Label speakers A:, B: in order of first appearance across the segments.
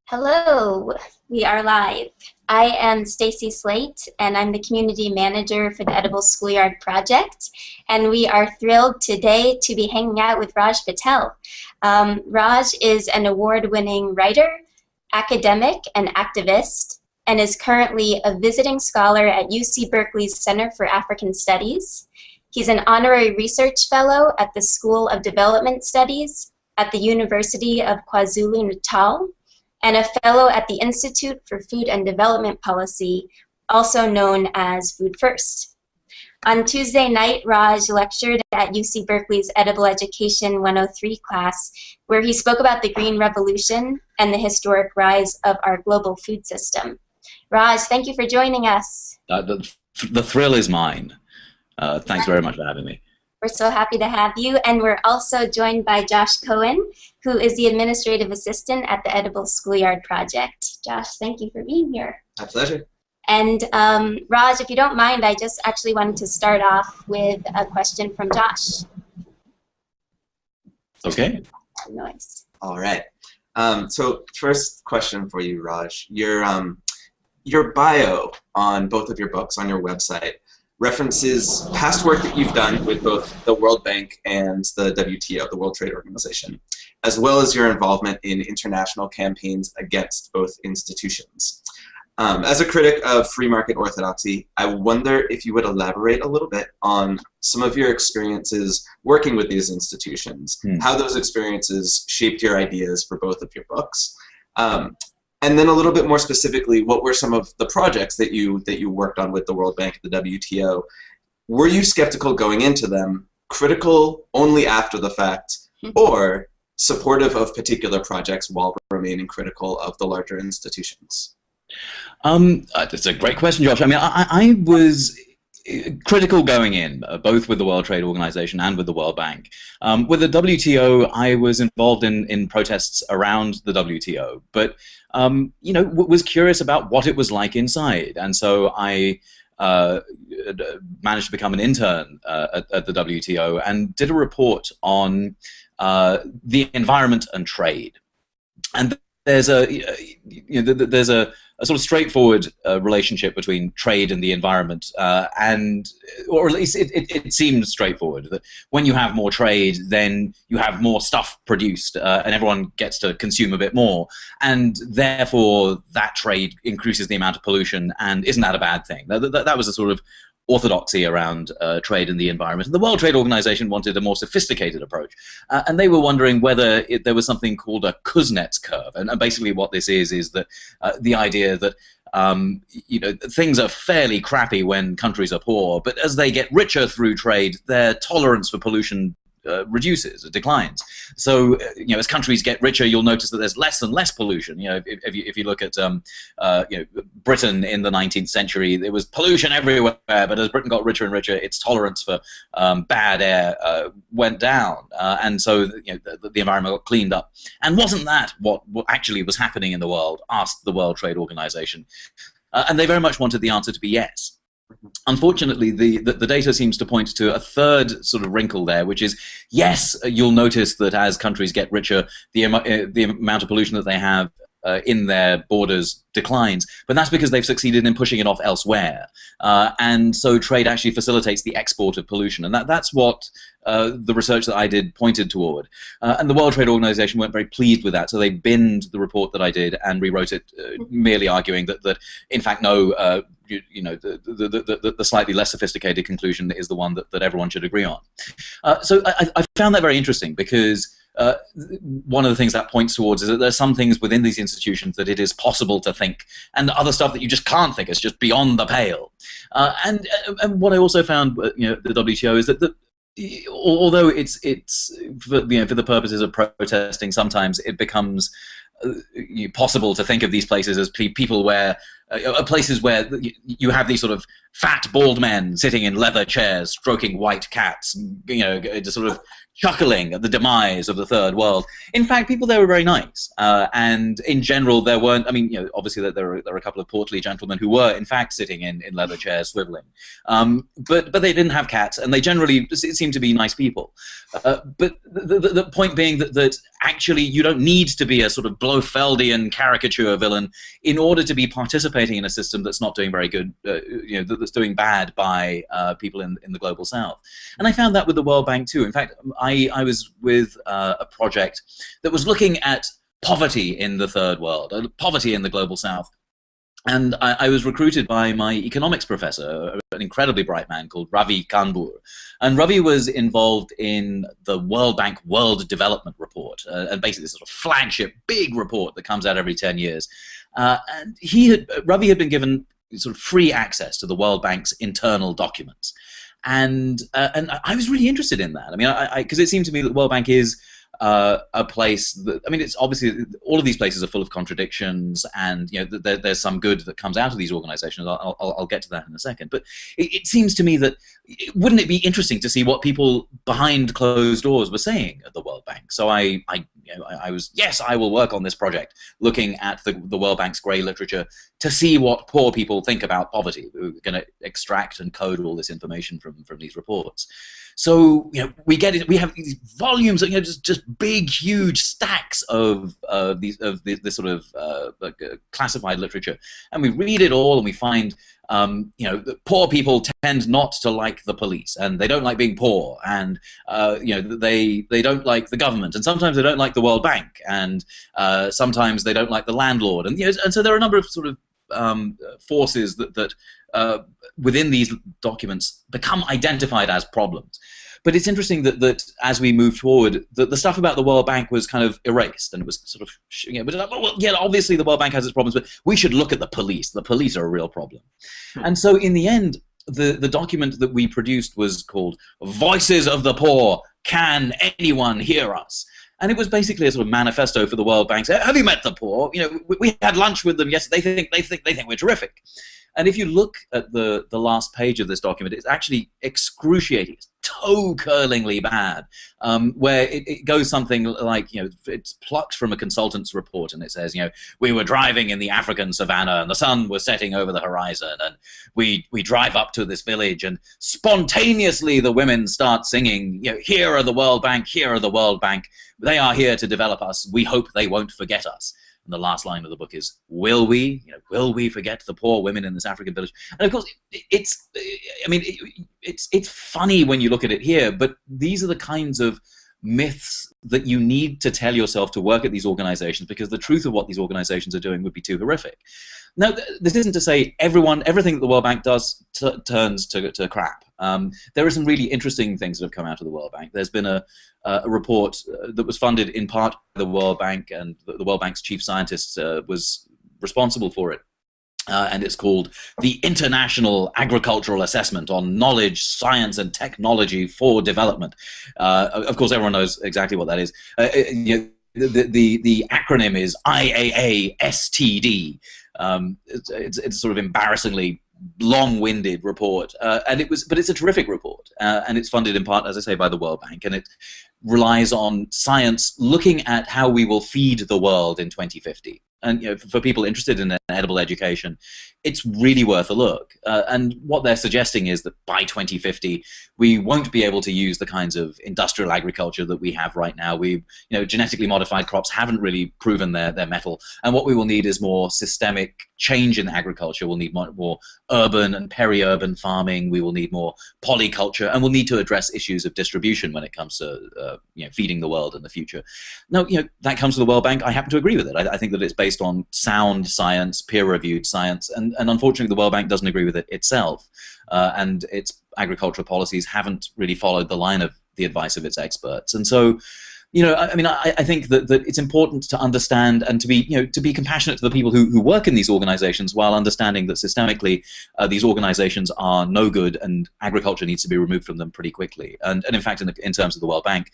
A: Hello, we are live. I am Stacy Slate, and I'm the Community Manager for the Edible Schoolyard Project, and we are thrilled today to be hanging out with Raj Patel. Raj is an award-winning writer, academic, and activist, and is currently a visiting scholar at UC Berkeley's Center for African Studies. He's an Honorary Research Fellow at the School of Development Studies at the University of KwaZulu-Natal, and a fellow at the Institute for Food and Development Policy, also known as Food First. On Tuesday night, Raj lectured at UC Berkeley's Edible Education 103 class, where he spoke about the Green Revolution and the historic rise of our global food system. Raj, thank you for joining us.
B: The thrill is mine. Thanks very much for having me.
A: We're so happy to have you, and we're also joined by Josh Cohen, who is the Administrative Assistant at the Edible Schoolyard Project. Josh, thank you for being here.
C: My pleasure.
A: And Raj, if you don't mind, I just actually wanted to start off with a question from Josh.
B: Okay.
A: Nice.
C: All right. So first question for you, Raj. Your bio on both of your books on your website references past work that you've done with both the World Bank and the WTO, the World Trade Organization, as well as your involvement in international campaigns against both institutions. As a critic of free market orthodoxy, I wonder if you would elaborate a little bit on some of your experiences working with these institutions, how those experiences shaped your ideas for both of your books. And then a little bit more specifically, what were some of the projects that you worked on with the World Bank and the WTO? Were you skeptical going into them, critical only after the fact, or supportive of particular projects while remaining critical of the larger institutions?
B: That's a great question, Josh. I mean, I was critical going in, both with the World Trade Organization and with the World Bank. With the WTO, I was involved in protests around the WTO, but you know, was curious about what it was like inside, and so I managed to become an intern at the WTO and did a report on the environment and trade. And there's a there's a sort of straightforward relationship between trade and the environment, or at least it seems straightforward, that when you have more trade, then you have more stuff produced, and everyone gets to consume a bit more, and therefore that trade increases the amount of pollution, and isn't that a bad thing? That was a sort of orthodoxy around trade and the environment. The World Trade Organization wanted a more sophisticated approach, and they were wondering whether there was something called a Kuznets curve. And basically what this is that the idea that you know, things are fairly crappy when countries are poor, but as they get richer through trade, their tolerance for pollution reduces, it declines. So, you know, as countries get richer, you'll notice that there's less and less pollution. You know, if you look at you know, Britain in the 19th century, there was pollution everywhere, but as Britain got richer and richer, its tolerance for bad air went down, and so you know, the environment got cleaned up. And wasn't that what actually was happening in the world? Asked the World Trade Organization, and they very much wanted the answer to be yes. Unfortunately, the data seems to point to a third sort of wrinkle there, which is, yes, you'll notice that as countries get richer, the amount of pollution that they have in their borders declines, but that's because they've succeeded in pushing it off elsewhere. And so trade actually facilitates the export of pollution, and that's what the research that I did pointed toward. And the World Trade Organization weren't very pleased with that, so they binned the report that I did and rewrote it, merely arguing that in fact, no, you know, the slightly less sophisticated conclusion is the one that everyone should agree on. So I found that very interesting, because one of the things that points towards is that there's some things within these institutions that it is possible to think, and other stuff that you just can't think. It's just beyond the pale. And what I also found, you know, the WTO is that although it's for, you know, for the purposes of protesting, sometimes it becomes possible to think of these places as people where places where you have these sort of fat bald men sitting in leather chairs stroking white cats, you know, just sort of chuckling at the demise of the third world. In fact, people there were very nice, and in general, there weren't. I mean, obviously there are a couple of portly gentlemen who were, in fact, sitting in leather chairs, swiveling, but they didn't have cats, and they generally seemed to be nice people. But the point being that actually you don't need to be a sort of Blofeldian caricature villain in order to be participating in a system that's not doing very good, that's doing bad by people in the global south. And I found that with the World Bank too. In fact, I was with a project that was looking at poverty in the third world, poverty in the global south. And I was recruited by my economics professor, an incredibly bright man called Ravi Kanbur. And Ravi was involved in the World Bank World Development Report, and basically this sort of flagship big report that comes out every 10 years. And Ravi had been given sort of free access to the World Bank's internal documents. And I was really interested in that. I mean, because it seemed to me that the World Bank is a place that, I mean, it's obviously, all of these places are full of contradictions, and there's some good that comes out of these organizations. I'll get to that in a second. But it seems to me that, wouldn't it be interesting to see what people behind closed doors were saying at the World Bank? So I was, yes, I will work on this project, looking at the World Bank's grey literature to see what poor people think about poverty. We're going to extract and code all this information from these reports. So we get it. We have these volumes, just big, huge stacks of this sort of classified literature, and we read it all, and we find that poor people tend not to like the police, and they don't like being poor, and they don't like the government, and sometimes they don't like the World Bank, and sometimes they don't like the landlord, and and so there are a number of sort of forces that within these documents become identified as problems. But it's interesting that as we move forward, the stuff about the World Bank was kind of erased, and it was sort of, obviously the World Bank has its problems, but we should look at the police. The police are a real problem. And so in the end, the document that we produced was called Voices of the Poor, Can Anyone Hear Us? And it was basically a sort of manifesto for the World Bank. Have you met the poor? We had lunch with them yesterday. They think we're terrific. And if you look at the last page of this document, it's actually excruciating. It's toe-curlingly bad, where it goes something like, it's plucked from a consultant's report, and it says, we were driving in the African savannah, and the sun was setting over the horizon, and we drive up to this village, and spontaneously the women start singing, here are the World Bank, here are the World Bank, they are here to develop us, we hope they won't forget us. And the last line of the book is, will we? Will we forget the poor women in this African village? And of course, it's funny when you look at it here, but these are the kinds of myths that you need to tell yourself to work at these organizations, because the truth of what these organizations are doing would be too horrific. Now, this isn't to say everything that the World Bank does turns to crap. There are some really interesting things that have come out of the World Bank. There's been a report that was funded in part by the World Bank, and the World Bank's chief scientist was responsible for it. And it's called the International Agricultural Assessment on Knowledge, Science, and Technology for Development. Of course, everyone knows exactly what that is. The acronym is IAASTD. It's sort of embarrassingly long-winded report, but it's a terrific report, and it's funded in part, as I say, by the World Bank, and it relies on science looking at how we will feed the world in 2050. And for people interested in an edible education, it's really worth a look. And what they're suggesting is that by 2050, we won't be able to use the kinds of industrial agriculture that we have right now. Genetically modified crops haven't really proven their mettle. And what we will need is more systemic change in agriculture. We'll need more urban and peri-urban farming. We will need more polyculture, and we'll need to address issues of distribution when it comes to feeding the world in the future. Now, that comes to the World Bank. I happen to agree with it. I think that it's based on sound science, peer-reviewed science, and unfortunately the World Bank doesn't agree with it itself, and its agricultural policies haven't really followed the line of the advice of its experts. And so, I think that it's important to understand and to be compassionate to the people who work in these organizations, while understanding that systemically these organizations are no good, and agriculture needs to be removed from them pretty quickly. And in fact, in terms of the World Bank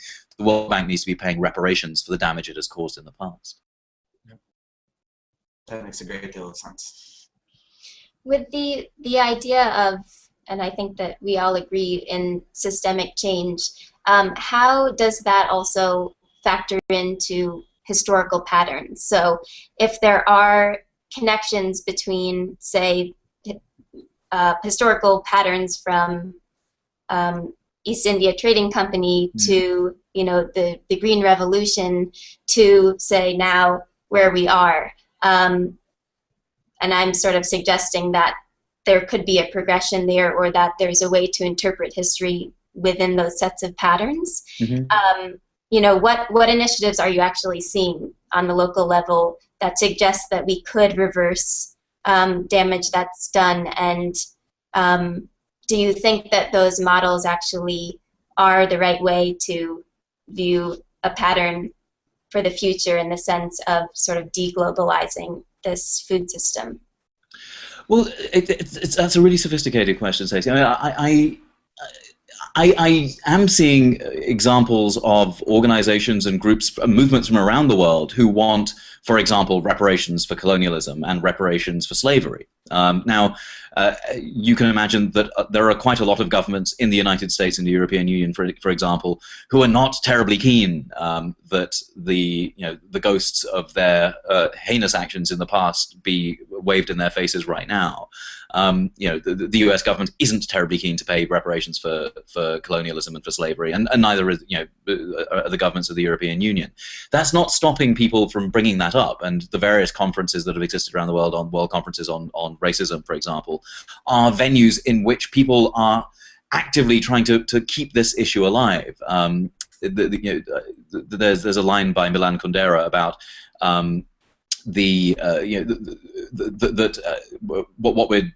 B: needs to be paying reparations for the damage it has caused in the past.
C: That makes a great deal of sense.
A: With the idea of, and I think that we all agree in systemic change, how does that also factor into historical patterns? So if there are connections between, say, historical patterns from East India Trading Company to, you know, the Green Revolution to, say, now where we are. And I'm sort of suggesting that there could be a progression there, or that there's a way to interpret history within those sets of patterns. You know, what initiatives are you actually seeing on the local level that suggest that we could reverse damage that's done? And do you think that those models actually are the right way to view a pattern for the future in the sense of sort of deglobalizing this food system?
B: Well, that's a really sophisticated question, Stacey. I mean, I am seeing examples of organizations and groups, movements from around the world who want, for example, reparations for colonialism and reparations for slavery. Now, you can imagine that there are quite a lot of governments in the United States and the European Union, for example, who are not terribly keen that the ghosts of their heinous actions in the past be waved in their faces right now. The U.S. government isn't terribly keen to pay reparations for colonialism and for slavery, and neither is are the governments of the European Union. That's not stopping people from bringing that up, and the various conferences that have existed around the world, on world conferences on racism, for example, are venues in which people are actively trying to keep this issue alive. There's a line by Milan Kundera about what we're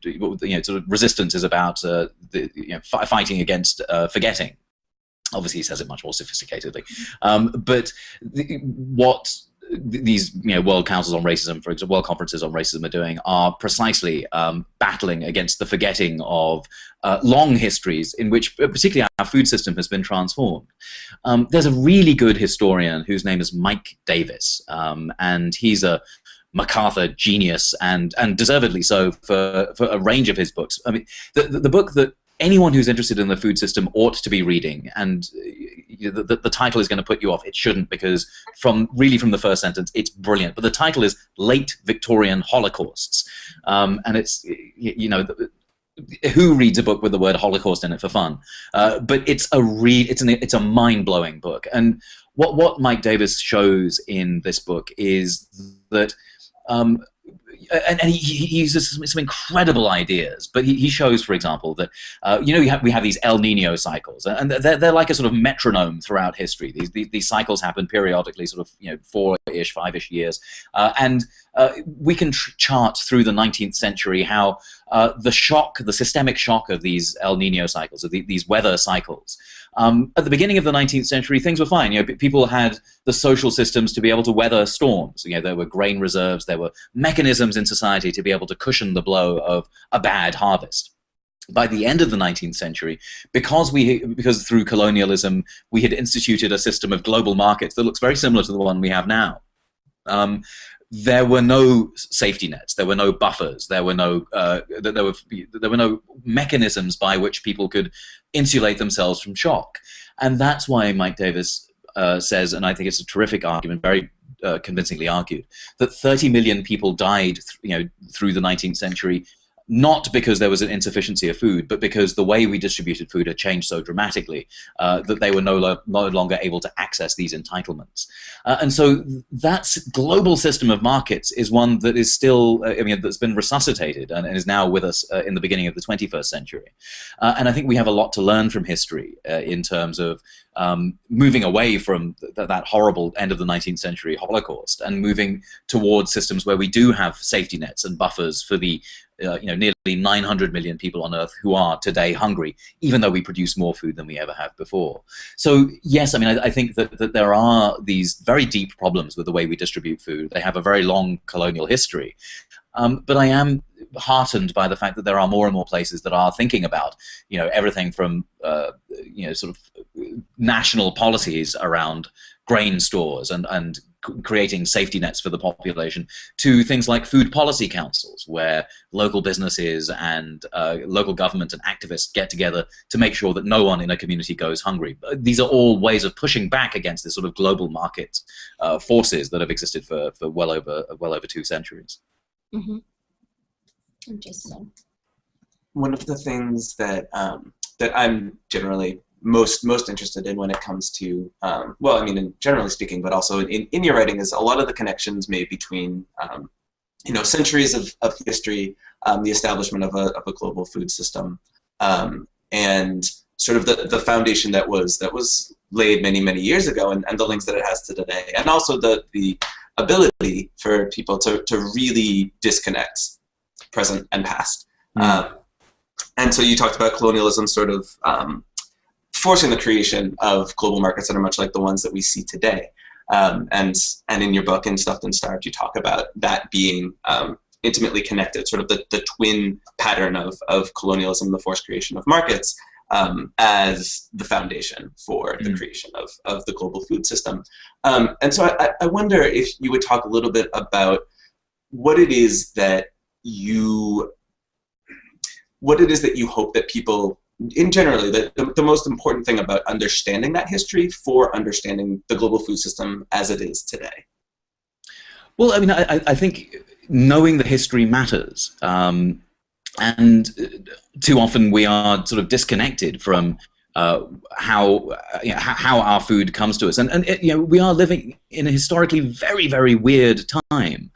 B: sort of resistance is about fighting against forgetting. Obviously, he says it much more sophisticatedly, but what these world councils on racism, for example, world conferences on racism are doing are precisely battling against the forgetting of long histories in which particularly our food system has been transformed. There's a really good historian whose name is Mike Davis, and he's a MacArthur genius, and deservedly so for a range of his books. I mean, the book that anyone who's interested in the food system ought to be reading, and the title is going to put you off. It shouldn't, because from the first sentence, it's brilliant. But the title is Late Victorian Holocausts, and it's who reads a book with the word Holocaust in it for fun? But it's a mind-blowing book. And what Mike Davis shows in this book is that. And he uses some incredible ideas, but he shows, for example, that we have these El Nino cycles, and they're like a sort of metronome throughout history. These cycles happen periodically, sort of 4-ish, 5-ish years, and we can chart through the 19th century how the systemic shock of these El Nino cycles, of these weather cycles. At the beginning of the 19th century, things were fine. People had the social systems to be able to weather storms. There were grain reserves, there were mechanisms in society to be able to cushion the blow of a bad harvest. By the end of the 19th century, because through colonialism we had instituted a system of global markets that looks very similar to the one we have now. There were no safety nets. There were no buffers. There were no mechanisms by which people could insulate themselves from shock, and that's why Mike Davis says, and I think it's a terrific argument, very convincingly argued, that 30 million people died, through the 19th century. Not because there was an insufficiency of food, but because the way we distributed food had changed so dramatically that they were no longer able to access these entitlements. And so that global system of markets is one that is still, that's been resuscitated and is now with us in the beginning of the 21st century. And I think we have a lot to learn from history in terms of moving away from that horrible end of the 19th century Holocaust and moving towards systems where we do have safety nets and buffers for the nearly 900 million people on Earth who are today hungry, even though we produce more food than we ever have before. So yes, I think that there are these very deep problems with the way we distribute food. They have a very long colonial history. But I am heartened by the fact that there are more and more places that are thinking about, everything from, sort of national policies around grain stores and creating safety nets for the population, to things like food policy councils, where local businesses and local government and activists get together to make sure that no one in a community goes hungry. These are all ways of pushing back against this sort of global market forces that have existed for well over 2 centuries.
A: Mm-hmm. Interesting.
C: One of the things that that I'm generally most interested in when it comes to, well, I mean, generally speaking, but also in your writing, is a lot of the connections made between, you know, centuries of history, the establishment of a global food system, and sort of the foundation that was laid many years ago, and the links that it has to today, and also the ability for people to really disconnect present and past. And so you talked about colonialism sort of forcing the creation of global markets that are much like the ones that we see today. And in your book, In Stuffed and Starved, you talk about that being intimately connected, sort of the twin pattern of colonialism, the forced creation of markets, as the foundation for the creation of the global food system. And so I wonder if you would talk a little bit about what it is that you hope that people, in generally, the most important thing about understanding that history for understanding the global food system as it is today.
B: Well, I mean, I think knowing the history matters, and too often we are sort of disconnected from how our food comes to us, and you know, we are living in a historically very weird time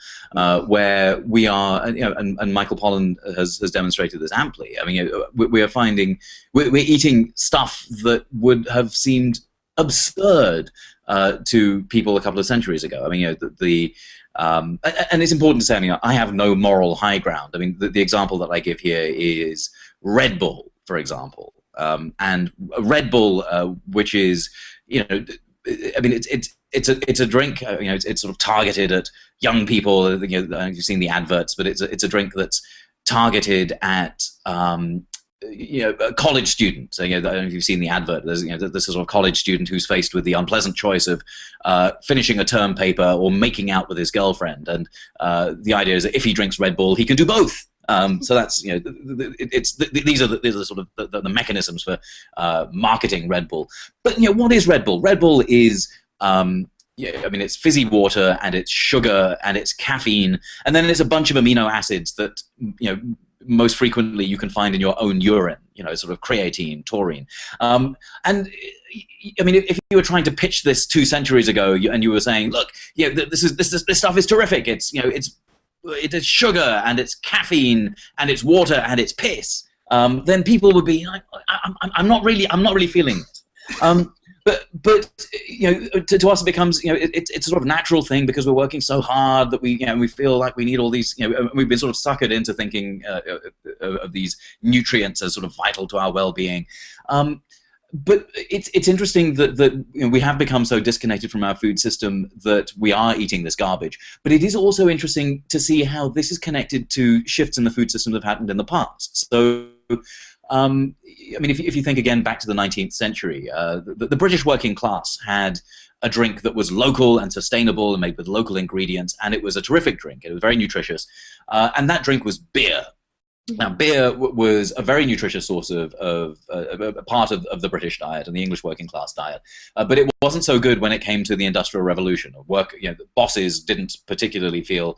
B: where we are, you know, and Michael Pollan has demonstrated this amply. I mean, you know, we are finding we're eating stuff that would have seemed absurd to people a couple of centuries ago. I mean, you know, and it's important to say, I mean, I have no moral high ground. I mean, the example that I give here is Red Bull, for example. And Red Bull, which is, you know, I mean, it's a drink. You know, it's sort of targeted at young people. You know, you've seen the adverts, but it's a drink that's targeted at you know, college students. You know, I don't know if you've seen the advert. There's, you know, this sort of college student who's faced with the unpleasant choice of finishing a term paper or making out with his girlfriend, and the idea is that if he drinks Red Bull, he can do both. So that's, you know, these are the sort of the mechanisms for marketing Red Bull. But, you know, what is Red Bull? Red Bull is yeah, I mean, it's fizzy water and it's sugar and it's caffeine, and then it's a bunch of amino acids that, you know, most frequently you can find in your own urine, you know, sort of creatine, taurine. And I mean, if you were trying to pitch this 2 centuries ago and you were saying, look, you know, this stuff is terrific. It's, you know, it's sugar and it's caffeine and it's water and it's piss, then people would be like, I'm not really feeling it. But you know, to us it becomes, you know, it's a sort of natural thing because we're working so hard that we, you know, we feel like we need all these, you know, we've been sort of suckered into thinking of these nutrients as sort of vital to our well-being. But it's interesting that you know, we have become so disconnected from our food system that we are eating this garbage. But it is also interesting to see how this is connected to shifts in the food system that have happened in the past. So, I mean, if you think again back to the 19th century, the British working class had a drink that was local and sustainable and made with local ingredients, and it was a terrific drink. It was very nutritious, and that drink was beer. Now, beer was a very nutritious source of a part of the British diet and the English working class diet, but it wasn't so good when it came to the Industrial Revolution. You know, the bosses didn't particularly feel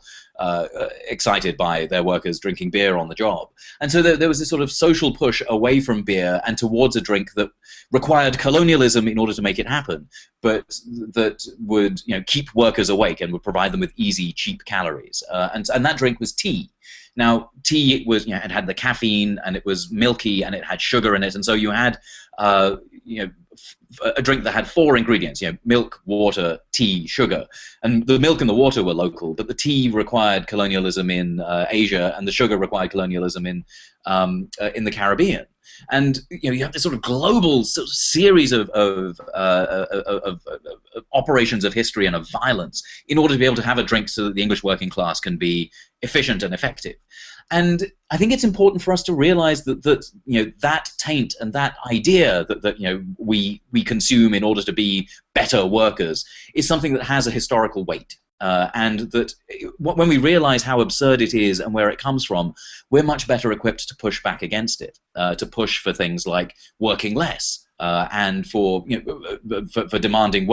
B: excited by their workers drinking beer on the job, and so there was this sort of social push away from beer and towards a drink that required colonialism in order to make it happen, but that would, you know, keep workers awake and would provide them with easy, cheap calories, and that drink was tea. Now, tea was, you know, it had the caffeine and it was milky and it had sugar in it, and so you had, you know, a drink that had 4 ingredients, you know, milk, water, tea, sugar, and the milk and the water were local, but the tea required colonialism in Asia, and the sugar required colonialism in the Caribbean. And you have this sort of global series of operations of history and of violence in order to be able to have a drink so that the English working class can be efficient and effective. And I think it's important for us to realize that that taint and that idea that we consume in order to be better workers is something that has a historical weight. And that when we realize how absurd it is and where it comes from, we're much better equipped to push back against it, to push for things like working less, and for demanding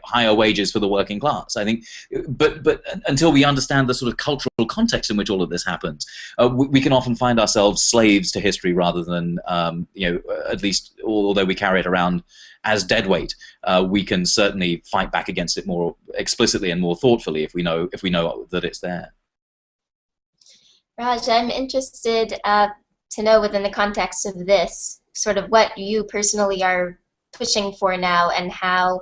B: higher wages for the working class. I think, but until we understand the sort of cultural context in which all of this happens, we can often find ourselves slaves to history rather than at least, although we carry it around as deadweight, we can certainly fight back against it more explicitly and more thoughtfully if we know that it's there.
A: Raj, I'm interested to know, within the context of this, sort of what you personally are pushing for now and how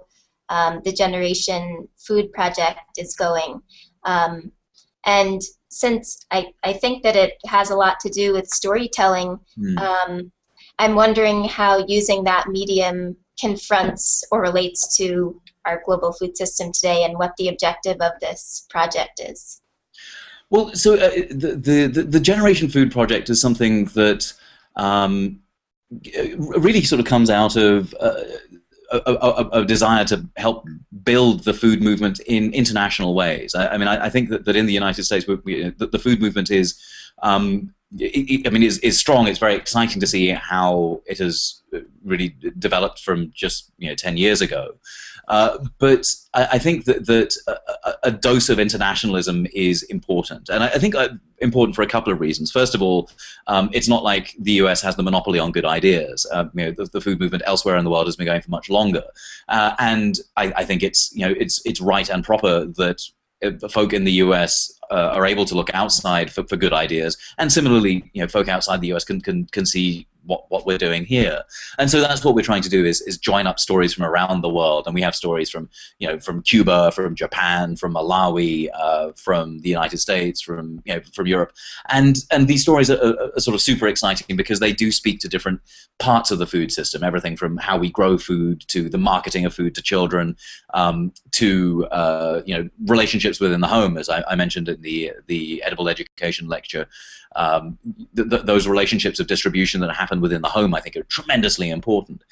A: the Generation Food Project is going. And since I think that it has a lot to do with storytelling, I'm wondering how using that medium confronts or relates to our global food system today and what the objective of this project is.
B: Well, so the Generation Food Project is something that really sort of comes out of a desire to help build the food movement in international ways. I think that in the United States, the food movement is is strong. It's very exciting to see how it has really developed from just 10 years ago. But I think that a dose of internationalism is important, and I think important for a couple of reasons. First of all, it's not like the US has the monopoly on good ideas. The food movement elsewhere in the world has been going for much longer, and I think it's right and proper that folk in the US are able to look outside for good ideas, and similarly, folk outside the US can see what we're doing here. And so that's what we're trying to do is join up stories from around the world. And we have stories from Cuba, from Japan, from Malawi, from the United States, from Europe. And these stories are sort of super exciting because they do speak to different parts of the food system, everything from how we grow food to the marketing of food to children, to relationships within the home, as I mentioned in the edible education lecture. Those relationships of distribution that happen within the home, I think, are tremendously important.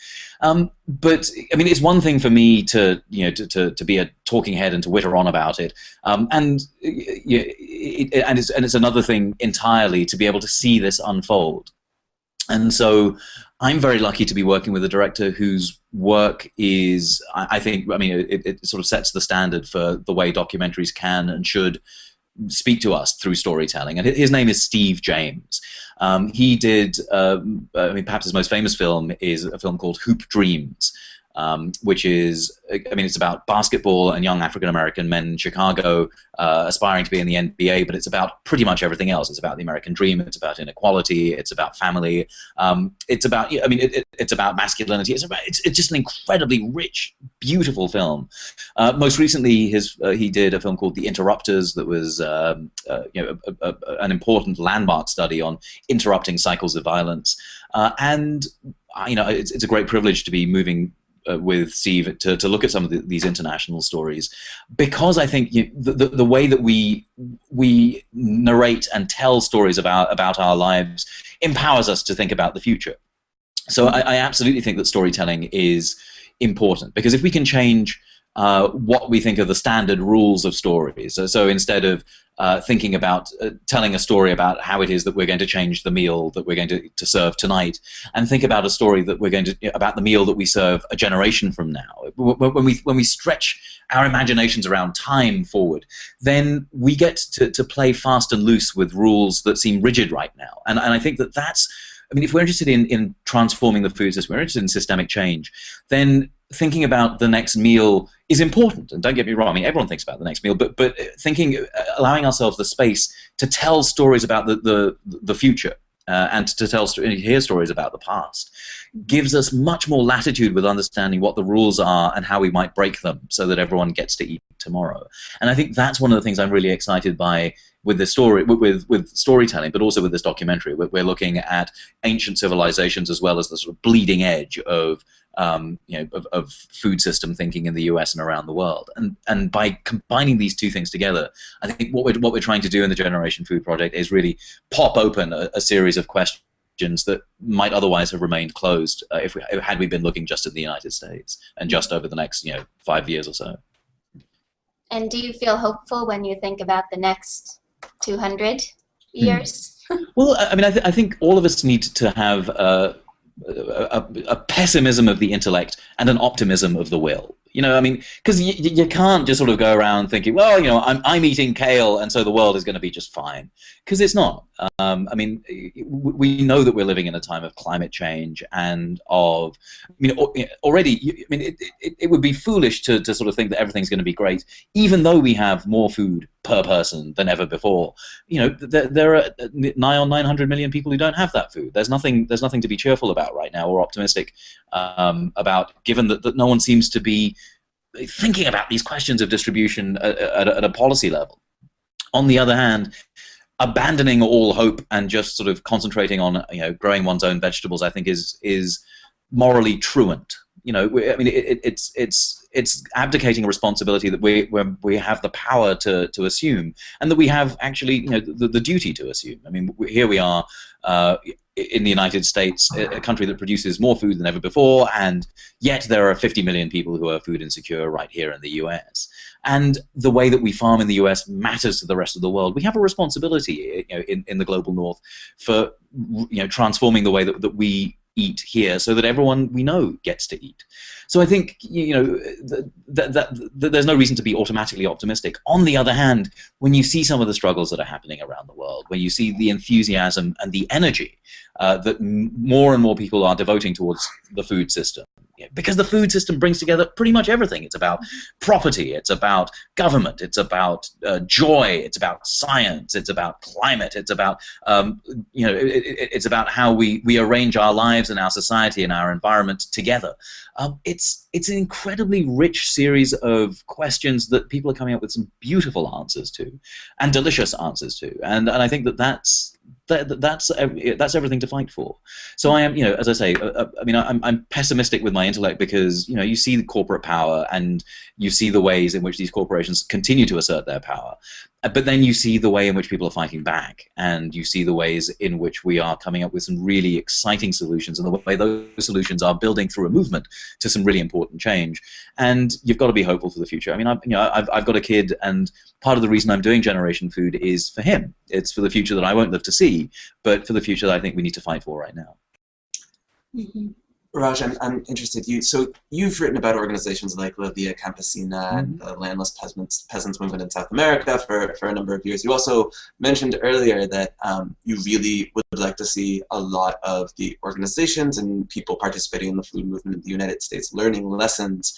B: But it's one thing for me to be a talking head and to witter on about it, and it's another thing entirely to be able to see this unfold. And so I'm very lucky to be working with a director whose work is, I think, it sort of sets the standard for the way documentaries can and should speak to us through storytelling, and his name is Steve James. He did, perhaps his most famous film is a film called Hoop Dreams, which is, it's about basketball and young African-American men in Chicago aspiring to be in the NBA, but it's about pretty much everything else. It's about the American dream, it's about inequality, it's about family, it's about, it's about masculinity, it's just an incredibly rich, beautiful film. Most recently, he did a film called The Interrupters that was an important landmark study on interrupting cycles of violence. And it's a great privilege to be moving with Steve to look at some of these international stories, because I think the way that we narrate and tell stories about our lives empowers us to think about the future. So I absolutely think that storytelling is important, because if we can change what we think are the standard rules of stories, so instead of thinking about telling a story about how it is that we're going to change the meal that we're going to serve tonight, and think about a story that we're going to about the meal that we serve a generation from now. When we stretch our imaginations around time forward, then we get to play fast and loose with rules that seem rigid right now. And I think that's, if we're interested in transforming the food system, we're interested in systemic change, then thinking about the next meal is important. And don't get me wrong, everyone thinks about the next meal, but allowing ourselves the space to tell stories about the future and to hear stories about the past gives us much more latitude with understanding what the rules are and how we might break them so that everyone gets to eat tomorrow. And I think that's one of the things I'm really excited by with this story, with storytelling, but also with this documentary. We're looking at ancient civilizations as well as the sort of bleeding edge of of food system thinking in the US and around the world. And by combining these two things together, I think what we're trying to do in the Generation Food Project is really pop open a series of questions that might otherwise have remained closed had we been looking just at the United States and just over the next 5 years or so.
A: And do you feel hopeful when you think about the next 200 years?
B: Well, I mean, I think all of us need to have a pessimism of the intellect and an optimism of the will. I mean, because you can't just sort of go around thinking, well, I'm eating kale and so the world is going to be just fine, because it's not. I mean, we know that we're living in a time of climate change and of, already, it would be foolish to sort of think that everything's going to be great, even though we have more food per person than ever before. There are nigh on 900 million people who don't have that food. There's nothing to be cheerful about right now or optimistic about, given that no one seems to be thinking about these questions of distribution at a policy level. On the other hand, abandoning all hope and just sort of concentrating on growing one's own vegetables, I think is morally truant. I mean, it's abdicating a responsibility that we have the power to assume, and that we have actually the duty to assume. I mean, here we are in the United States, a country that produces more food than ever before, and yet there are 50 million people who are food insecure right here in the US. And the way that we farm in the US matters to the rest of the world. We have a responsibility, in the global north for transforming the way that we eat here, so that everyone we know gets to eat. So I think there's no reason to be automatically optimistic. On the other hand, when you see some of the struggles that are happening around the world, when you see the enthusiasm and the energy that more and more people are devoting towards the food system, because the food system brings together pretty much everything. It's about property, it's about government, it's about joy, it's about science, it's about climate, it's about it's about how we arrange our lives and our society and our environment together. It's an incredibly rich series of questions that people are coming up with some beautiful answers to, and delicious answers to, and I think that's everything to fight for. So I am, as I say, I'm pessimistic with my intellect, because you see the corporate power and you see the ways in which these corporations continue to assert their power, but then you see the way in which people are fighting back, and you see the ways in which we are coming up with some really exciting solutions, and the way those solutions are building through a movement to some really important change. And you've got to be hopeful for the future. I mean, I've got a kid, and part of the reason I'm doing Generation Food is for him. It's for the future that I won't live to see, but for the future that I think we need to fight for right now.
A: Mm-hmm.
C: Raj, I'm interested. You've written about organizations like La Via Campesina and the Landless Peasants Movement in South America for a number of years. You also mentioned earlier that you really would like to see a lot of the organizations and people participating in the food movement in the United States learning lessons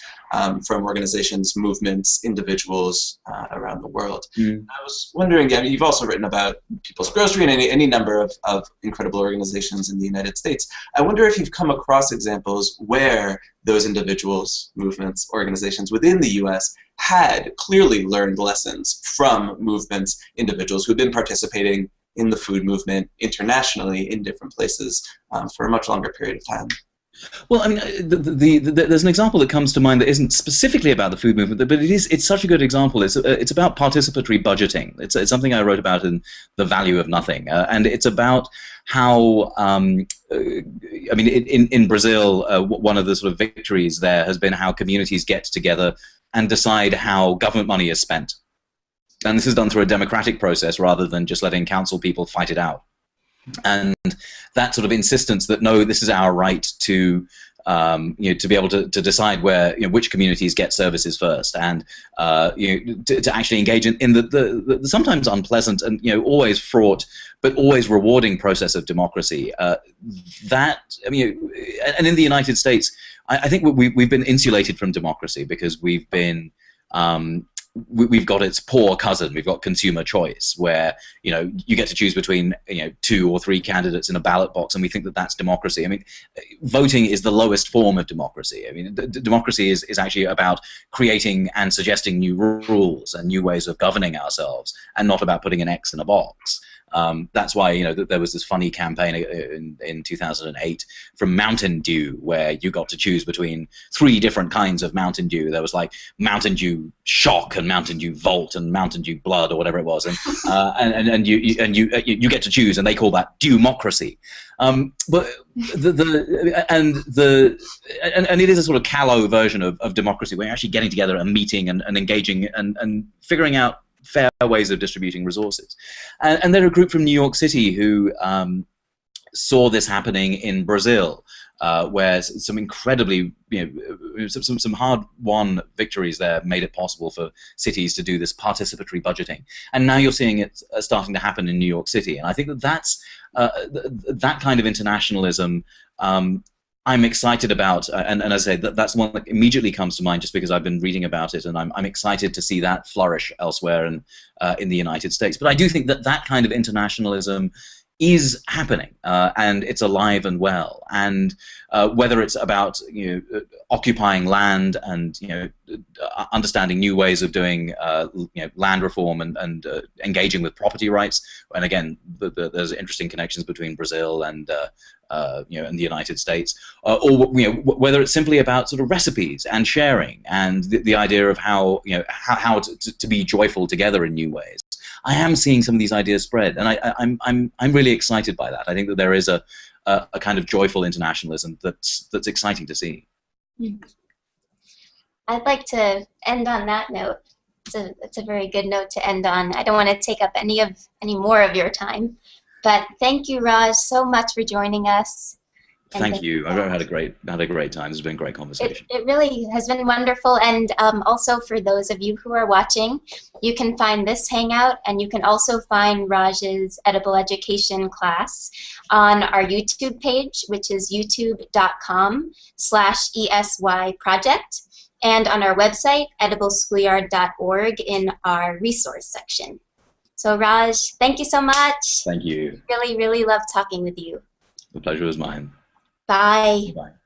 C: from organizations, movements, individuals around the world. I was wondering, you've also written about People's Grocery and any number of incredible organizations in the United States. I wonder if you've come across examples where those individuals, movements, organizations within the US had clearly learned lessons from movements, individuals who've been participating in the food movement internationally in different places for a much longer period of time.
B: Well, I mean, there's an example that comes to mind that isn't specifically about the food movement, but it's such a good example. It's about participatory budgeting. It's something I wrote about in The Value of Nothing, and it's about how, I mean, in Brazil, one of the sort of victories there has been how communities get together and decide how government money is spent. And this is done through a democratic process rather than just letting council people fight it out. And that sort of insistence that no, this is our right to to be able to decide where which communities get services first, and to actually engage in the sometimes unpleasant and always fraught but always rewarding process of democracy. That I mean, and in the United States, I think we've been insulated from democracy because we've been we've got its poor cousin. We've got consumer choice, where you get to choose between 2 or 3 candidates in a ballot box, and we think that that's democracy. I mean, voting is the lowest form of democracy. I mean, democracy is actually about creating and suggesting new rules and new ways of governing ourselves, and not about putting an X in a box. That's why there was this funny campaign in 2008 from Mountain Dew, where you got to choose between 3 different kinds of Mountain Dew. There was like Mountain Dew Shock and Mountain Dew Volt and Mountain Dew Blood or whatever it was, and you get to choose, and they call that Dewmocracy. But it is a sort of callow version of democracy, where you're actually getting together and meeting and engaging and figuring out fair ways of distributing resources. And they're a group from New York City who saw this happening in Brazil, where some incredibly, some hard-won victories there made it possible for cities to do this participatory budgeting. And now you're seeing it starting to happen in New York City. And I think that that's that kind of internationalism I'm excited about, and as I say, that's one that immediately comes to mind just because I've been reading about it, and I'm excited to see that flourish elsewhere in the United States. But I do think that that kind of internationalism is happening, and it's alive and well. And whether it's about occupying land and understanding new ways of doing land reform and engaging with property rights, and again, there's interesting connections between Brazil and and the United States, or whether it's simply about sort of recipes and sharing and the idea of how to be joyful together in new ways. I am seeing some of these ideas spread, and I'm really excited by that. I think that there is a kind of joyful internationalism that's exciting to see.
A: I'd like to end on that note. It's a very good note to end on. I don't want to take up any more of your time, but thank you, Raj, so much for joining us.
B: Thank you. I've had a great time. It's been a great conversation.
A: It really has been wonderful, and also for those of you who are watching, you can find this Hangout, and you can also find Raj's Edible Education class on our YouTube page, which is youtube.com/ESY project, and on our website, edibleschoolyard.org, in our resource section. So Raj, thank you so much.
B: Thank you.
A: Really, really love talking with you.
B: The pleasure was mine.
A: Bye.
B: Bye.